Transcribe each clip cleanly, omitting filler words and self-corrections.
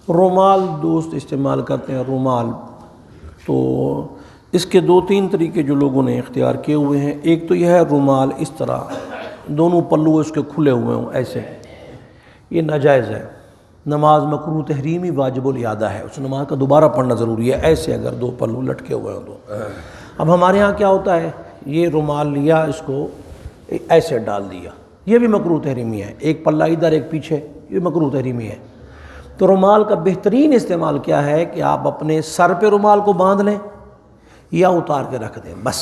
رومال دوست استعمال کرتے ہیں، رومال، تو اس کے دو تین طریقے جو لوگوں نے اختیار کیے ہوئے ہیں۔ ایک تو یہ ہے رومال اس طرح دونوں پلو اس کے کھلے ہوئے ہوں ایسے، یہ ناجائز ہے، نماز مکروہ تحریمی واجب الاعادہ ہے، اس نماز کا دوبارہ پڑھنا ضروری ہے ایسے اگر دو پلو لٹکے ہوئے ہوں تو۔ اب ہمارے ہاں کیا ہوتا ہے، یہ رومال لیا، اس کو ایسے ڈال دیا، یہ بھی مکروہ تحریمی ہے، ایک پلہ ادھر ایک پیچھے، یہ مکروہ تحریمی ہے۔ تو رومال کا بہترین استعمال کیا ہے کہ آپ اپنے سر پہ رومال کو باندھ لیں یا اتار کے رکھ دیں بس۔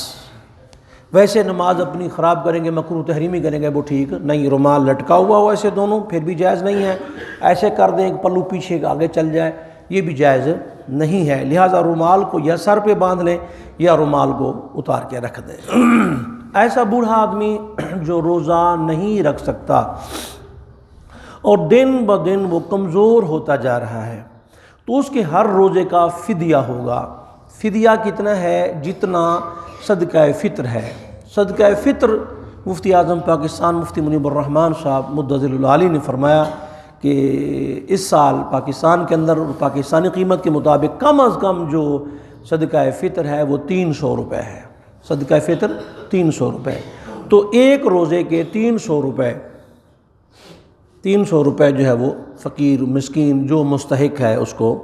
ویسے نماز اپنی خراب کریں گے، مکروہ تحریمی کریں گے وہ ٹھیک نہیں، رومال لٹکا ہوا ہو ایسے دونوں پھر بھی جائز نہیں ہے، ایسے کر دیں ایک پلو پیچھے کا آگے چل جائے یہ بھی جائز نہیں ہے۔ لہٰذا رومال کو یا سر پہ باندھ لیں یا رومال کو اتار کے رکھ دیں۔ ایسا بوڑھا آدمی جو روزہ نہیں رکھ سکتا اور دن بدن وہ کمزور ہوتا جا رہا ہے تو اس کے ہر روزے کا فدیہ ہوگا۔ فدیہ کتنا ہے؟ جتنا صدقہ فطر ہے۔ صدقہ فطر مفتی اعظم پاکستان مفتی منیب الرحمن صاحب مدظل العالی نے فرمایا کہ اس سال پاکستان کے اندر اور پاکستانی قیمت کے مطابق کم از کم جو صدقہ فطر ہے وہ 300 روپے ہے۔ صدقہ فطر 300 روپے، تو ایک روزے کے 300 روپے، 300 روپے جو ہے وہ فقیر مسکین جو مستحق ہے اس کو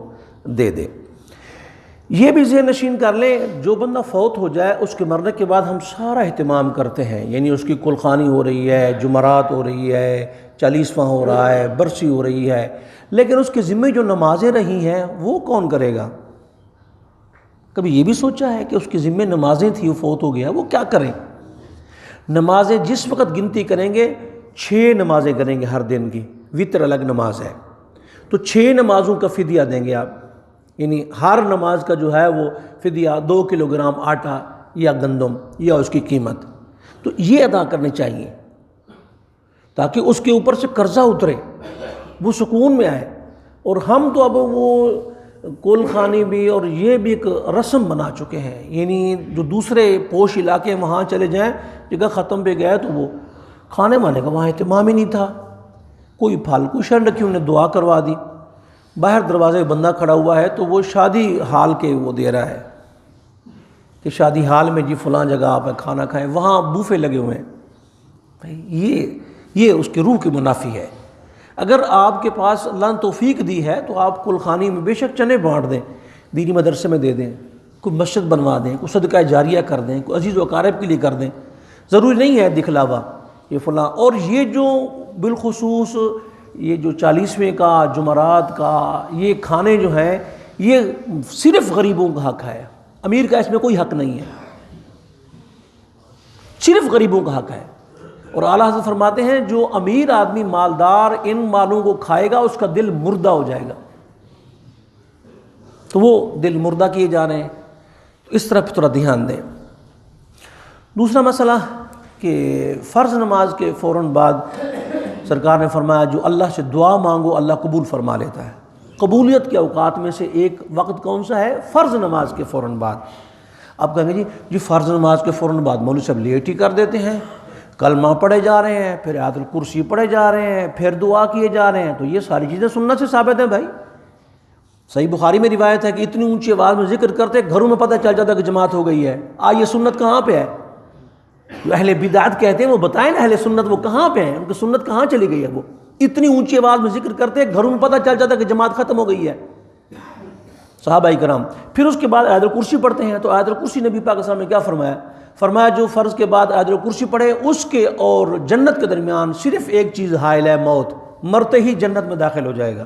دے دے۔ یہ بھی ذہن نشین کر لیں، جو بندہ فوت ہو جائے اس کے مرنے کے بعد ہم سارا اہتمام کرتے ہیں، یعنی اس کی کلخانی ہو رہی ہے، جمعرات ہو رہی ہے، 40واں ہو رہا ہے، برسی ہو رہی ہے، لیکن اس کے ذمے جو نمازیں رہی ہیں وہ کون کرے گا؟ کبھی یہ بھی سوچا ہے کہ اس کے ذمے نمازیں تھیں، وہ فوت ہو گیا، وہ کیا کریں؟ نمازیں جس وقت گنتی کریں گے 6 نمازیں کریں گے ہر دن کی، وتر الگ نماز ہے، تو 6 نمازوں کا فدیہ دیں گے آپ، یعنی ہر نماز کا جو ہے وہ فدیہ 2 کلو گرام آٹا یا گندم یا اس کی قیمت، تو یہ ادا کرنے چاہیے تاکہ اس کے اوپر سے قرضہ اترے، وہ سکون میں آئے۔ اور ہم تو اب وہ کول خانی بھی اور یہ بھی ایک رسم بنا چکے ہیں، یعنی جو دوسرے پوش علاقے وہاں چلے جائیں، جگہ ختم پہ گئے تو وہ کھانے وانے کا وہاں اہتمام ہی نہیں تھا، کوئی پھل کوئی شر رکھی انہیں دعا کروا دی، باہر دروازے بندہ کھڑا ہوا ہے تو وہ شادی حال کے وہ دے رہا ہے کہ شادی حال میں جی فلاں جگہ آپ کھانا کھائیں، وہاں بوفے لگے ہوئے ہیں۔ بھائی یہ اس کی روح کی منافی ہے۔ اگر آپ کے پاس اللہ نے توفیق دی ہے تو آپ کلخانی میں بے شک چنے بانٹ دیں، دینی مدرسے میں دے دیں، کوئی مسجد بنوا دیں، کوئی صدقہ جاریہ کر دیں، کوئی عزیز و اقارب کے لیے کر دیں، ضروری نہیں ہے دکھلاوا یہ فلاں۔ اور یہ جو بالخصوص یہ جو 40ویں کا جمعرات کا یہ کھانے جو ہیں یہ صرف غریبوں کا حق ہے، امیر کا اس میں کوئی حق نہیں ہے، صرف غریبوں کا حق ہے۔ اور اعلیٰ حضرت فرماتے ہیں جو امیر آدمی مالدار ان مالوں کو کھائے گا اس کا دل مردہ ہو جائے گا، تو وہ دل مردہ کیے جا رہے ہیں، تو اس طرف تھوڑا دھیان دیں۔ دوسرا مسئلہ کہ فرض نماز کے فوراً بعد سرکار نے فرمایا جو اللہ سے دعا مانگو اللہ قبول فرما لیتا ہے۔ قبولیت کے اوقات میں سے ایک وقت کون سا ہے؟ فرض نماز کے فوراً بعد۔ اب کہیں گے جی فرض نماز کے فوراً بعد مولوی صاحب لیٹ ہی کر دیتے ہیں، کلمہ پڑھے جا رہے ہیں، پھر آیت الکرسی پڑھے جا رہے ہیں، پھر دعا کیے جا رہے ہیں، تو یہ ساری چیزیں سنت سے ثابت ہیں بھائی۔ صحیح بخاری میں روایت ہے کہ اتنی اونچی آواز میں ذکر کرتے گھروں میں پتہ چل جاتا کہ جماعت ہو گئی ہے۔ یہ سنت کہاں پہ ہے؟ جو اہل بدعت کہتے ہیں وہ بتائیں نا، اہل سنت وہ کہاں پہ ہیں، ان کی سنت کہاں چلی گئی ہے؟ وہ اتنی اونچی آواز میں ذکر کرتے گھروں میں پتہ چل جاتا کہ جماعت ختم ہو گئی ہے۔ صحابہ کرام پھر اس کے بعد آیت الکرسی پڑھتے ہیں، تو آیت الکرسی نبی پاک صلی اللہ علیہ وسلم نے کیا فرمایا؟ فرمایا جو فرض کے بعد آیت الکرسی پڑھے اس کے اور جنت کے درمیان صرف ایک چیز حائل ہے، موت، مرتے ہی جنت میں داخل ہو جائے گا۔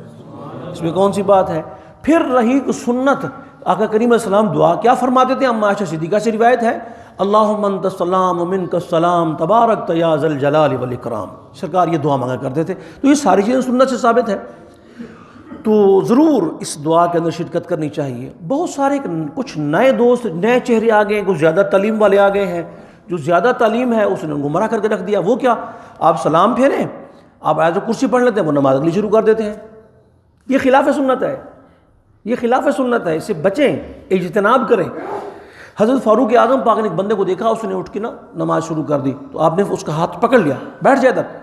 اس میں کون سی بات ہے؟ پھر رہی سنت، آقا کریم علیہ السلام دعا کیا فرماتے تھے؟ اما عائشہ صدیقہ سے روایت ہے اللہم انت السلام ومنک السلام تبارکت یا ذا الجلال والاکرام، سرکار یہ دعا مانگا کرتے تھے۔ تو یہ ساری چیزیں سنت سے ثابت ہے، تو ضرور اس دعا کے اندر شرکت کرنی چاہیے۔ بہت سارے کچھ نئے دوست نئے چہرے آ گئے ہیں، کچھ زیادہ تعلیم والے آ گئے ہیں، جو زیادہ تعلیم ہے اس نے گمراہ کر کے رکھ دیا۔ وہ کیا؟ آپ سلام پھیریں، آپ آیت الکرسی پڑھ لیتے ہیں، وہ نماز اگلی شروع کر دیتے ہیں۔ یہ خلاف سنت ہے، یہ خلاف سنت ہے، اس سے بچیں، اجتناب کریں۔ حضرت فاروق اعظم پاک نے ایک بندے کو دیکھا، اس نے اٹھ کے نماز شروع کر دی، تو آپ نے اس کا ہاتھ پکڑ لیا، بیٹھ جائے ادھر،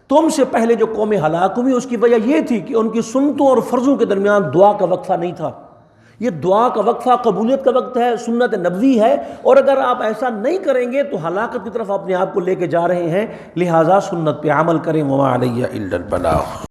تم سے پہلے جو قومیں ہلاک ہوئی اس کی وجہ یہ تھی کہ ان کی سنتوں اور فرضوں کے درمیان دعا کا وقفہ نہیں تھا۔ یہ دعا کا وقفہ قبولیت کا وقت ہے، سنت نبوی ہے، اور اگر آپ ایسا نہیں کریں گے تو ہلاکت کی طرف اپنے آپ کو لے کے جا رہے ہیں۔ لہٰذا سنت پہ عمل کریں، وما علیہ الا البلاغ۔